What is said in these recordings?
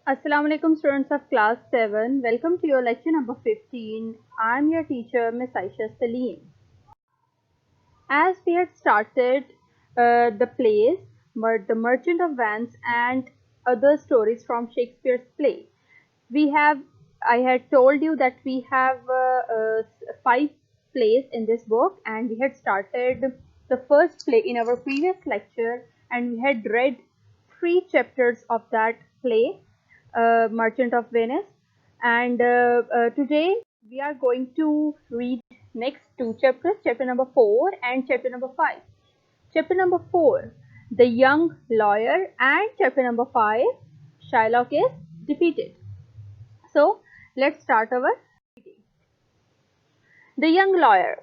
Assalamu alaikum students of class 7. Welcome to your lecture number 15. I am your teacher Miss Aisha Salim. As we had started the plays, The Merchant of Venice and other stories from Shakespeare's play, we have I had told you that we have five plays in this book, and we had started the first play in our previous lecture, and we had read three chapters of that play, Merchant of Venice. And today we are going to read next two chapters, chapter number 4 and chapter number 5. Chapter number 4, The Young Lawyer, and chapter number 5, Shylock is Defeated. So let's start our reading. The Young Lawyer.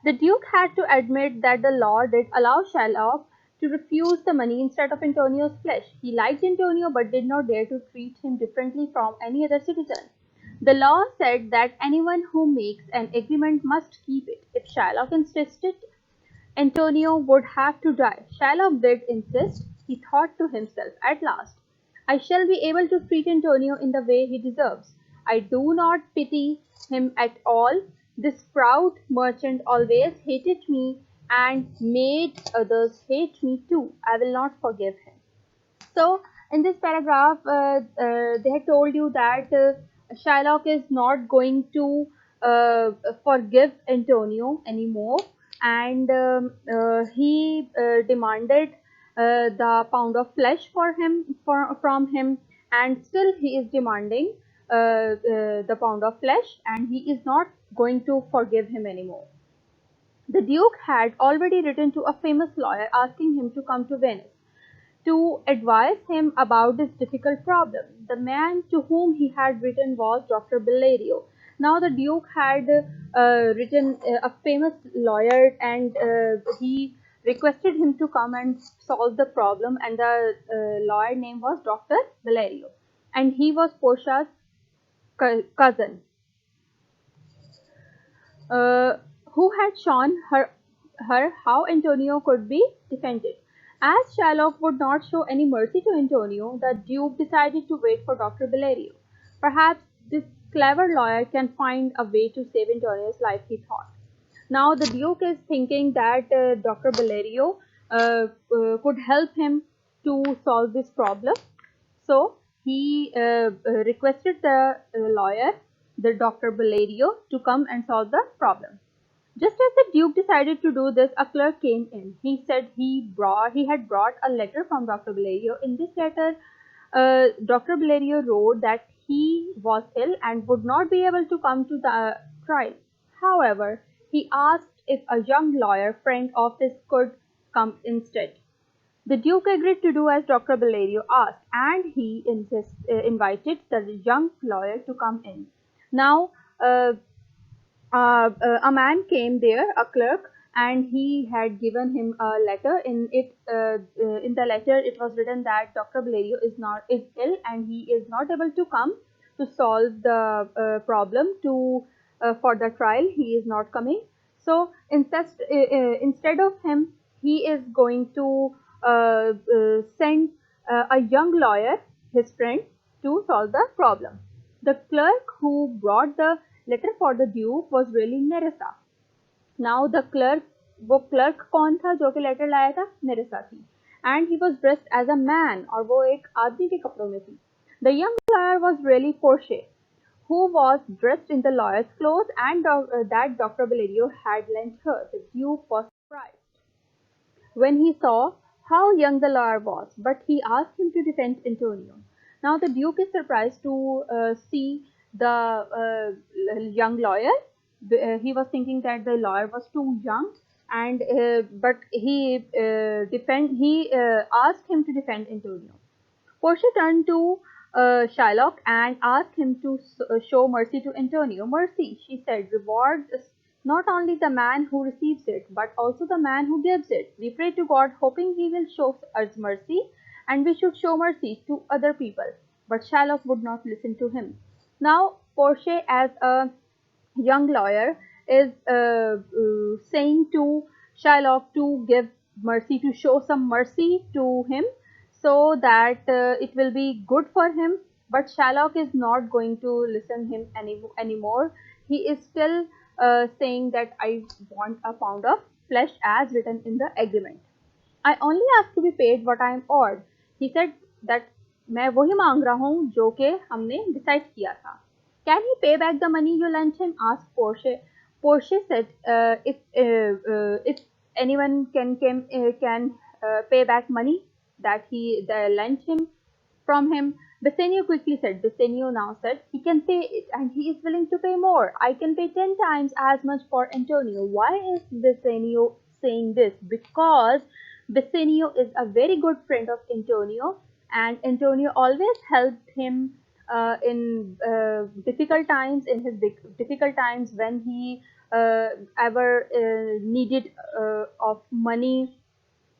The Duke had to admit that the law did allow Shylock to refuse the money instead of Antonio's flesh. He liked Antonio but did not dare to treat him differently from any other citizen. The law said that anyone who makes an agreement must keep it. If Shylock insisted, Antonio would have to die. Shylock did insist, he thought to himself. At last, I shall be able to treat Antonio in the way he deserves. I do not pity him at all. This proud merchant always hated me and made others hate me too. I will not forgive him. So, in this paragraph, they had told you that Shylock is not going to forgive Antonio anymore, and he demanded the pound of flesh from him, and still he is demanding the pound of flesh, and he is not going to forgive him anymore. The Duke had already written to a famous lawyer asking him to come to Venice to advise him about this difficult problem. The man to whom he had written was Dr. Bellario. Now the Duke had written a famous lawyer, and he requested him to come and solve the problem, and the lawyer name was Dr. Bellario, and he was Portia's cousin, uh, who had shown her how Antonio could be defended. As Shylock would not show any mercy to Antonio, the Duke decided to wait for Dr. Bellario. Perhaps this clever lawyer can find a way to save Antonio's life, he thought. Now the Duke is thinking that Dr. Bellario could help him to solve this problem. So he requested the lawyer, the Dr. Bellario, to come and solve the problem. Just as the Duke decided to do this, a clerk came in. He said he had brought a letter from Dr. Bellario. In this letter, Dr. Bellario wrote that he was ill and would not be able to come to the trial. However, he asked if a young lawyer friend of his could come instead. The Duke agreed to do as Dr. Bellario asked, and he invited the young lawyer to come in. Now, uh, a man came there, a clerk, and he had given him a letter. In the letter, it was written that Dr. Bellario is ill and he is not able to come to solve the problem for the trial. He is not coming. So instead of him, he is going to send a young lawyer, his friend, to solve the problem. The clerk who brought the letter for the Duke was really Nerissa. Now the clerk, वो clerk कौन था जो कि letter लाया था? नेरेसा थी. And he was dressed as a man, और वो एक आदमी के कपड़ों में थी. The young lawyer was really Portia, who was dressed in the lawyer's clothes, and that Dr. Bellario had lent her. The Duke was surprised when he saw how young the lawyer was, but he asked him to defend Antonio. Now the Duke is surprised to see the young lawyer. He was thinking that the lawyer was too young, and but he asked him to defend Antonio. Portia turned to Shylock and asked him to show mercy to Antonio. Mercy, she said, rewards not only the man who receives it, but also the man who gives it. We pray to God, hoping He will show us mercy, and we should show mercy to other people. But Shylock would not listen to him. Now, Portia, as a young lawyer, is saying to Shylock to give mercy, to show some mercy to him, so that it will be good for him, But Shylock is not going to listen him anymore. He is still saying that I want a pound of flesh as written in the agreement. I only ask to be paid what I am owed. He said that मैं वही मांग रहा हूँ जो कि हमने decide किया था. Can he pay back the money you lent him? Asked Portia. Portia said, if anyone can pay back money that he lent him from him. Bassanio quickly said. Bassanio now said he can pay it and he is willing to pay more. I can pay 10 times as much for Antonio. Why is Bassanio saying this? Because Bassanio is a very good friend of Antonio, and Antonio always helped him in difficult times, in his difficult times when he ever needed of money.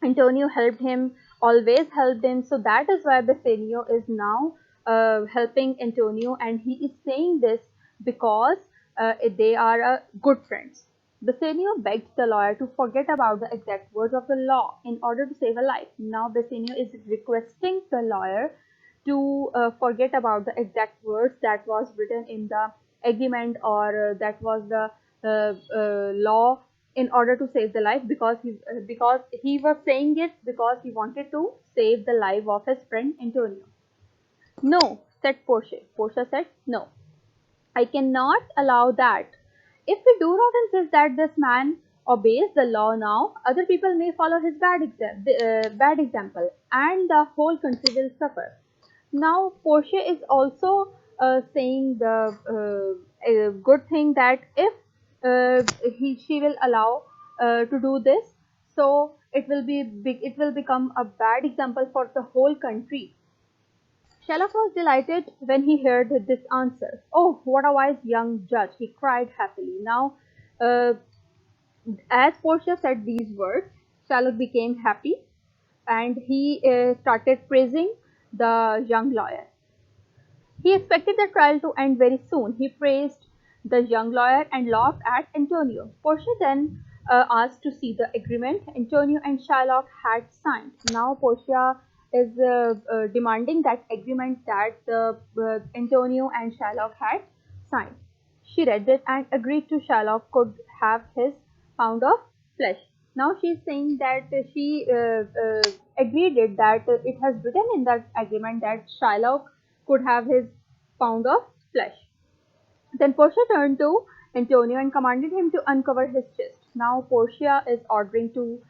Antonio helped him, always helped him. So that is why Bassanio is now helping Antonio, and he is saying this because they are good friends. Bassanio begged the lawyer to forget about the exact words of the law in order to save a life. Now Bassanio is requesting the lawyer to forget about the exact words that was written in the agreement, or that was the law, in order to save the life, because he was saying it because he wanted to save the life of his friend Antonio. No, said Portia. Portia said, no, I cannot allow that. If we do not insist that this man obeys the law now, other people may follow his bad example, and the whole country will suffer. Now, Portia is also saying the a good thing that if she will allow to do this, so it will become a bad example for the whole country. Sherlock was delighted when he heard this answer. Oh, what a wise young judge! He cried happily. Now, uh, as Portia said these words, Sherlock became happy, and he started praising the young lawyer. He expected the trial to end very soon. He praised the young lawyer and laughed at Antonio. Portia then asked to see the agreement Antonio and Shylock had signed. Now Portia is demanding that agreement that Antonio and Shylock had signed. She read it and agreed to Shylock could have his pound of flesh. Now she is saying that she agreed it, that it has written in that agreement that Shylock could have his pound of flesh. Then Portia turned to Antonio and commanded him to uncover his chest. Now Portia is ordering to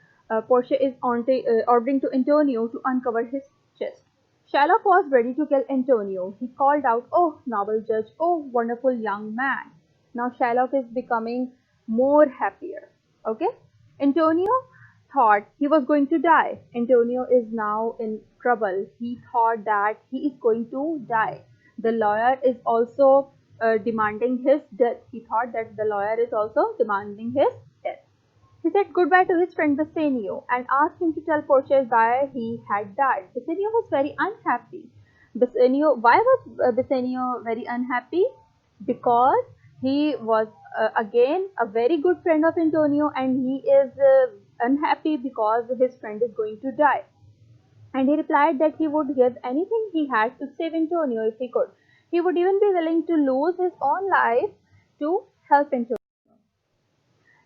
Antonio to uncover his chest. Shylock was ready to kill Antonio. He called out, "Oh, noble judge! Oh, wonderful young man!" Now Shylock is becoming more happier. Okay, Antonio thought he was going to die. Antonio is now in trouble. He thought that he is going to die. The lawyer is also demanding his death. He thought that the lawyer is also demanding his death. He said goodbye to his friend Bassanio and asked him to tell Portia why he had died. Bassanio was very unhappy. Why was Bassanio very unhappy? Because he was again a very good friend of Antonio, and he is unhappy because his friend is going to die. And he replied that he would give anything he had to save Antonio if he could. He would even be willing to lose his own life to help Antonio.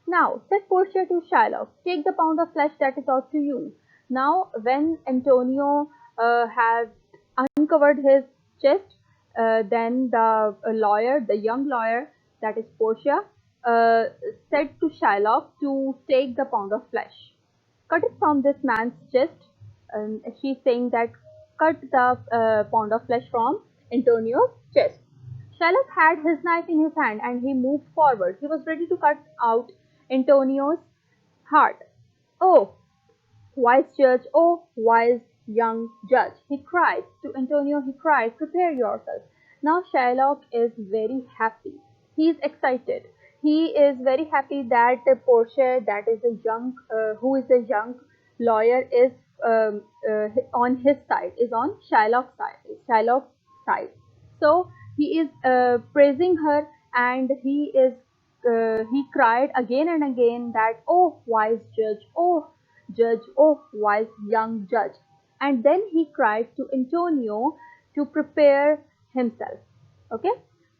Now, said Portia to Shylock, take the pound of flesh that is out to you. Now, when Antonio had uncovered his chest, then the young lawyer, that is Portia, uh, said to Shylock to take the pound of flesh. Cut it from this man's chest. She's saying that cut the pound of flesh from Antonio's chest. Shylock had his knife in his hand and he moved forward. He was ready to cut out Antonio's heart. Oh, wise judge, oh, wise young judge, he cried. To Antonio, he cried, prepare yourself. Now Shylock is very happy. He is excited. He is very happy that Portia, that is a who is a young lawyer, is on his side, is on Shylock's side. So he is praising her, and he cried again and again that, oh, wise judge, oh, wise young judge. And then he cried to Antonio to prepare himself. Okay.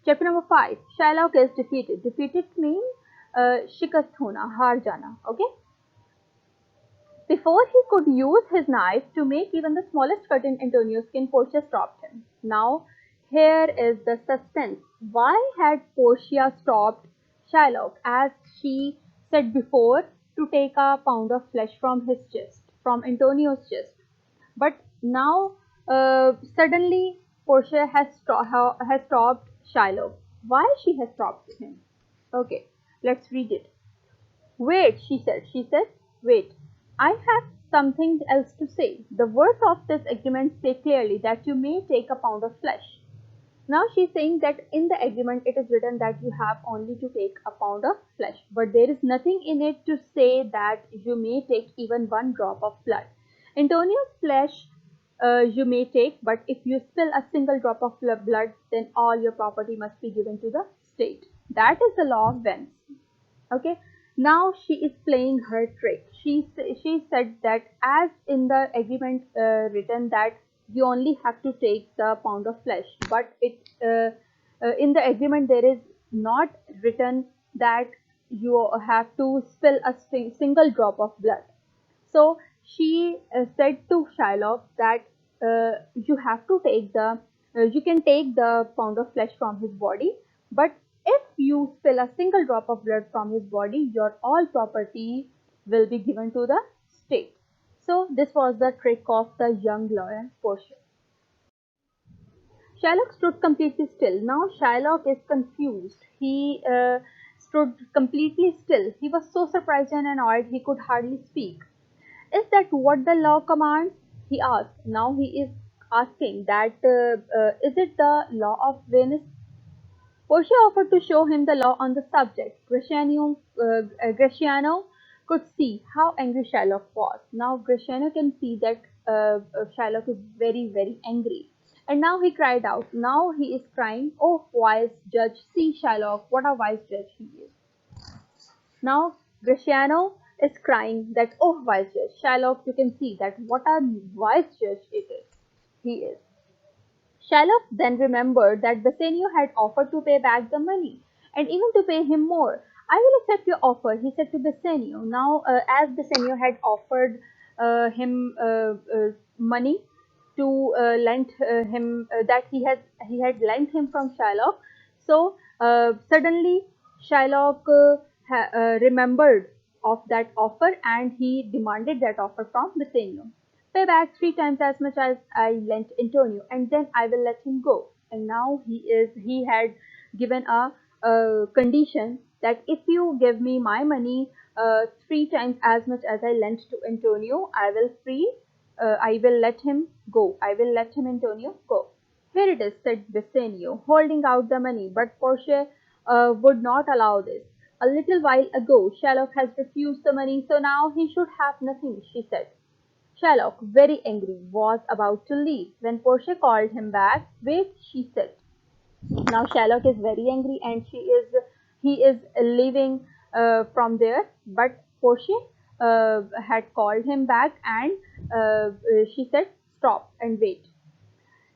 Chapter number 5. Shylock is defeated. Defeated means shikast hona, haar jana. Okay. Before he could use his knife to make even the smallest cut in Antonio's skin, Portia stopped him. Now, here is the suspense. Why had Portia stopped Shylock, as she said before, to take a pound of flesh from his chest, from Antonio's chest? But now, suddenly, Portia has stopped Shylock. Why she has stopped him? Okay, let's read it. Wait, she said. She said, wait, I have something else to say. The words of this agreement say clearly that you may take a pound of flesh. Now she's saying that in the agreement it is written that you have only to take a pound of flesh, but there is nothing in it to say that you may take even one drop of blood. Antonio's flesh you may take, but if you spill a single drop of blood, then all your property must be given to the state. That is the law of Venice. Okay, now she is playing her trick. She said that as in the agreement written that you only have to take the pound of flesh, but in the agreement there is not written that you have to spill a single drop of blood. So she said to Shylock that you can take the pound of flesh from his body, but if you spill a single drop of blood from his body, your all property will be given to the state. So this was the trick of the young lawyer Portia. Shylock stood completely still. Now Shylock is confused. He stood completely still. He was so surprised and annoyed he could hardly speak. Is that what the law commands? He asked. Now he is asking that is it the law of Venice? Portia offered to show him the law on the subject. Gratiano could see how angry Shylock was. Now Gratiano can see that Shylock is very, very angry. And now he cried out. Now he is crying, oh, wise judge, see Shylock, what a wise judge he is. Now Gratiano is crying that, oh, wise judge, Shylock, you can see that what a wise judge he is. Shylock then remembered that Bassanio had offered to pay back the money, and even to pay him more. I will accept your offer, he said to Bassanio. Now, as Bassanio had offered him money to lend him that he had lent him from Shylock, so suddenly Shylock remembered of that offer, and he demanded that offer from Bassanio. Pay back 3 times as much as I lent Antonio, and then I will let him go. And now he had given a condition that if you give me my money 3 times as much as I lent to Antonio, I will let him go. I will let him Antonio go. Here it is, said Bassanio, holding out the money, but Portia would not allow this. A little while ago, Shylock has refused the money, so now he should have nothing, she said. Shylock, very angry, was about to leave when Portia called him back. Wait, she said. Now Shylock is very angry and he is leaving from there. But Portia had called him back and she said, stop and wait.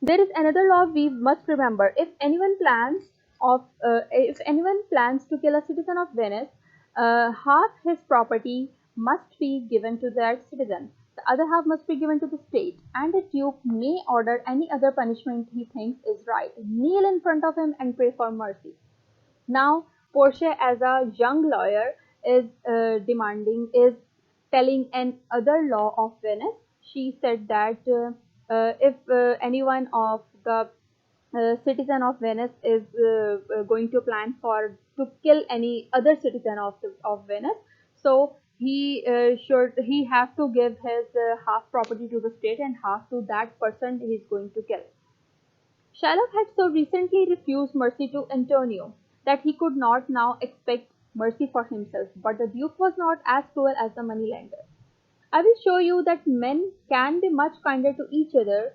There is another law we must remember. If anyone plans to kill a citizen of Venice, half his property must be given to that citizen. The other half must be given to the state, and the duke may order any other punishment he thinks is right. Kneel in front of him and pray for mercy. Now, Portia, as a young lawyer, is telling an other law of Venice. She said that if anyone of the citizen of Venice is going to plan for to kill any other citizen of Venice, so he have to give his half property to the state and half to that person he is going to kill. Shylock had so recently refused mercy to Antonio that he could not now expect mercy for himself, but the Duke was not as cruel as the moneylender. I will show you that men can be much kinder to each other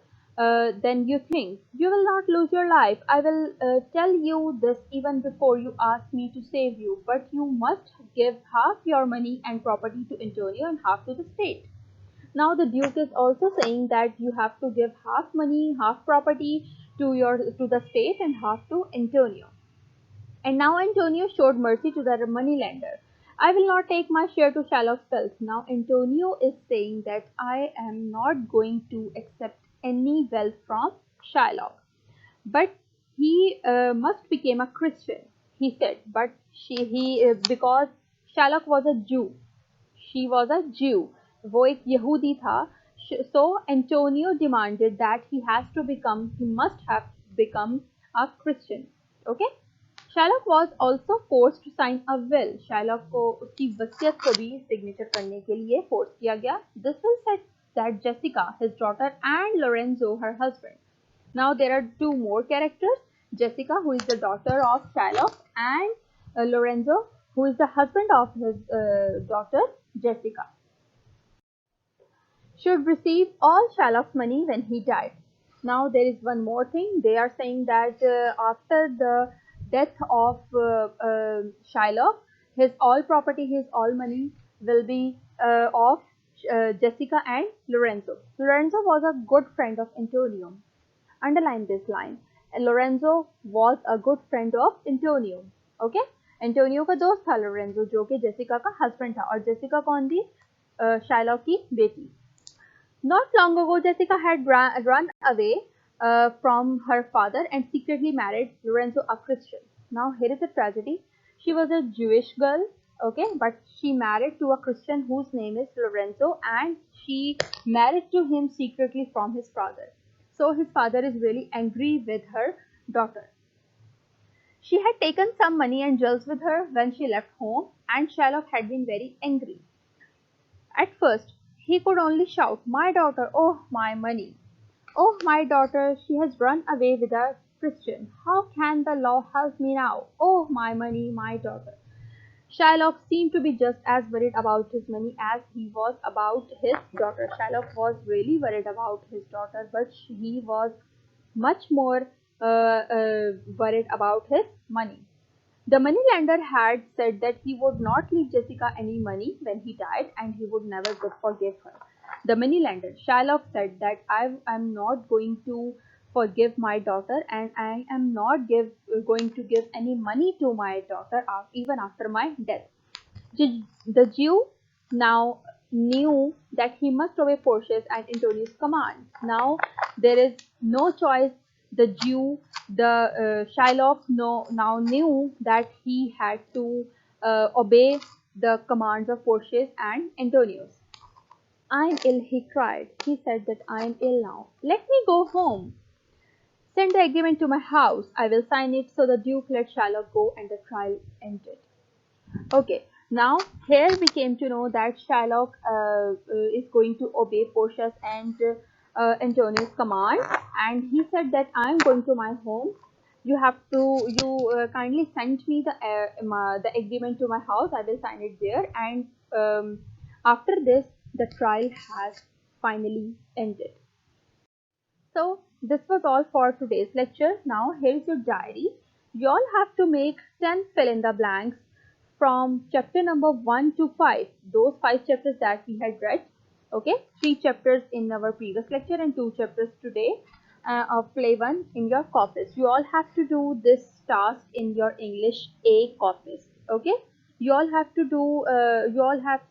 than you think. You will not lose your life. I will tell you this even before you ask me to save you, but you must give half your money and property to Antonio and half to the state. Now the Duke is also saying that you have to give half money, half property to the state and half to Antonio. And now Antonio showed mercy to the moneylender. I will not take my share to Shylock's wealth. Now Antonio is saying that I am not going to accept any wealth from Shylock. But he must become a Christian, he said. But because Shylock was a Jew, she was a Jew, वो एक यहूदी था. So Antonio demanded that he must have become a Christian. Okay. Shylock was also forced to sign a will. Shylock को उसकी वसीयत को भी signature करने के लिए फोर्स किया गया. This will set that Jessica, his daughter, and Lorenzo, her husband. Now there are two more characters, Jessica, who is the daughter of Shylock, and Lorenzo, who is the husband of his daughter, Jessica, should receive all Shylock's money when he died. Now there is one more thing. They are saying that after the death of Shylock, his all property, his all money will be of Jessica and Lorenzo. Lorenzo was a good friend of Antonio. Underline this line. Lorenzo was a good friend of Antonio. Okay? Antonio का दोस्त था Lorenzo, जो कि Jessica का husband था. और Jessica कौन थी? Shylock की बेटी. Not long ago, Jessica had run away from her father and secretly married Lorenzo, a Christian. Now here is a tragedy. She was a Jewish girl, okay, but she married to a Christian whose name is Lorenzo, and she married to him secretly from his father. So his father is really angry with her daughter. She had taken some money and jewels with her when she left home, and Shylock had been very angry. At first, he could only shout, "My daughter, oh my money! Oh my daughter, she has run away with a Christian. How can the law help me now? Oh my money, my daughter." Shylock seemed to be just as worried about his money as he was about his daughter. Shylock was really worried about his daughter, but he was much more worried about his money. The moneylender had said that he would not leave Jessica any money when he died, and he would never forgive her. The moneylender, Shylock, said that I am not going to forgive my daughter, and I am not going to give any money to my daughter even after my death. The Jew now knew that he must obey Portia's and Antonio's commands. Now there is no choice. The Jew, Shylock, now knew that he had to obey the commands of Portia's and Antonio's. "I'm ill," he cried. He said that "I'm ill now. Let me go home. Send the agreement to my house. I will sign it." So the Duke let Shylock go and the trial ended. Okay, now here we came to know that Shylock is going to obey Portia's and Antonio's command, and he said that I'm going to my home. You kindly send me the agreement to my house. I will sign it there, and after this, the trial has finally ended. So this was all for today's lecture. Now here's your diary. You all have to make 10 fill in the blanks from chapter number 1 to 5. Those 5 chapters that we had read. Okay, 3 chapters in our previous lecture and 2 chapters today of play 1 in your copies. You all have to do this task in your English A copies. Okay, you all have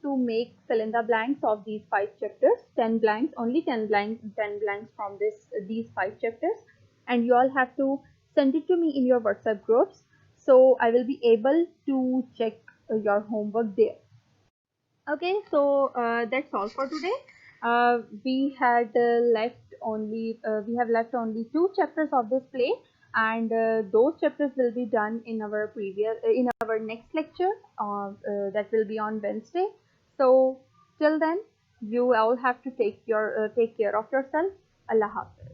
to make fill in the blanks of these 5 chapters. 10 blanks, only 10 blanks from these 5 chapters, and you all have to send it to me in your WhatsApp groups, so I will be able to check your homework there. Okay, so that's all for today. We had we have left only 2 chapters of this play, and those chapters will be done in our next lecture that will be on Wednesday. So till then, you all have to take care of yourself. Allah Hafiz.